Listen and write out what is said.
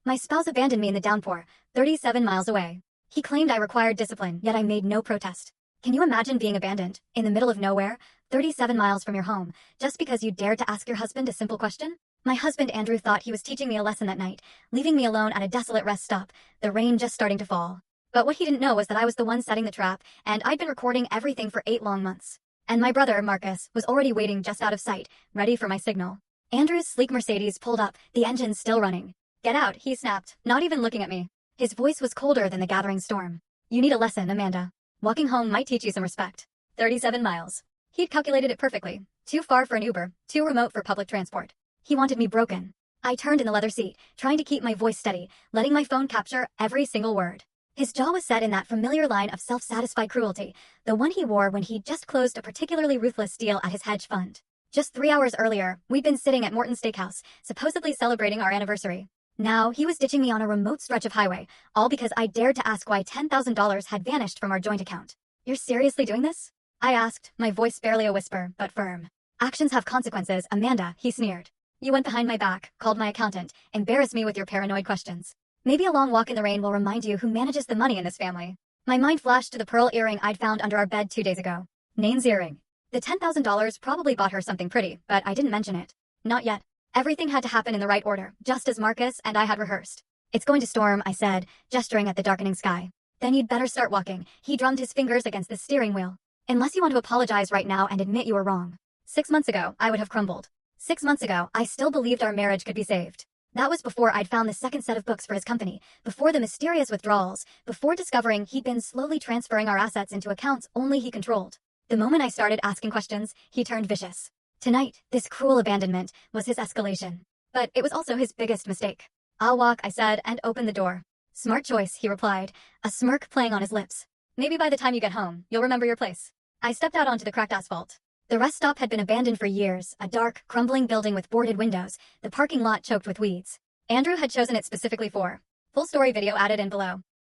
My spouse abandoned me in the downpour, 37 miles away. He claimed I required discipline, yet I made no protest. Can you imagine being abandoned, in the middle of nowhere, 37 miles from your home, just because you dared to ask your husband a simple question? My husband Andrew thought he was teaching me a lesson that night, leaving me alone at a desolate rest stop, the rain just starting to fall. But what he didn't know was that I was the one setting the trap, and I'd been recording everything for 8 long months. And my brother, Marcus, was already waiting just out of sight, ready for my signal. Andrew's sleek Mercedes pulled up, the engine still running. "Get out," he snapped, not even looking at me. His voice was colder than the gathering storm. "You need a lesson, Amanda. Walking home might teach you some respect." 37 miles. He'd calculated it perfectly. Too far for an Uber, too remote for public transport. He wanted me broken. I turned in the leather seat, trying to keep my voice steady, letting my phone capture every single word. His jaw was set in that familiar line of self-satisfied cruelty, the one he wore when he'd just closed a particularly ruthless deal at his hedge fund. Just 3 hours earlier, we'd been sitting at Morton's Steakhouse, supposedly celebrating our anniversary. Now, he was ditching me on a remote stretch of highway, all because I dared to ask why $10,000 had vanished from our joint account. "You're seriously doing this?" I asked, my voice barely a whisper, but firm. "Actions have consequences, Amanda," he sneered. "You went behind my back, called my accountant, embarrassed me with your paranoid questions. Maybe a long walk in the rain will remind you who manages the money in this family." My mind flashed to the pearl earring I'd found under our bed 2 days ago. Nane's earring. The $10,000 probably bought her something pretty, but I didn't mention it. Not yet. Everything had to happen in the right order, just as Marcus and I had rehearsed. "It's going to storm," I said, gesturing at the darkening sky. "Then you'd better start walking." He drummed his fingers against the steering wheel. "Unless you want to apologize right now and admit you were wrong." 6 months ago, I would have crumbled. 6 months ago, I still believed our marriage could be saved. That was before I'd found the second set of books for his company, before the mysterious withdrawals, before discovering he'd been slowly transferring our assets into accounts only he controlled. The moment I started asking questions, he turned vicious. Tonight, this cruel abandonment was his escalation. But it was also his biggest mistake. "I'll walk," I said, and opened the door. "Smart choice," he replied, a smirk playing on his lips. "Maybe by the time you get home, you'll remember your place." I stepped out onto the cracked asphalt. The rest stop had been abandoned for years, a dark, crumbling building with boarded windows, the parking lot choked with weeds. Andrew had chosen it specifically for. Full story video added in below.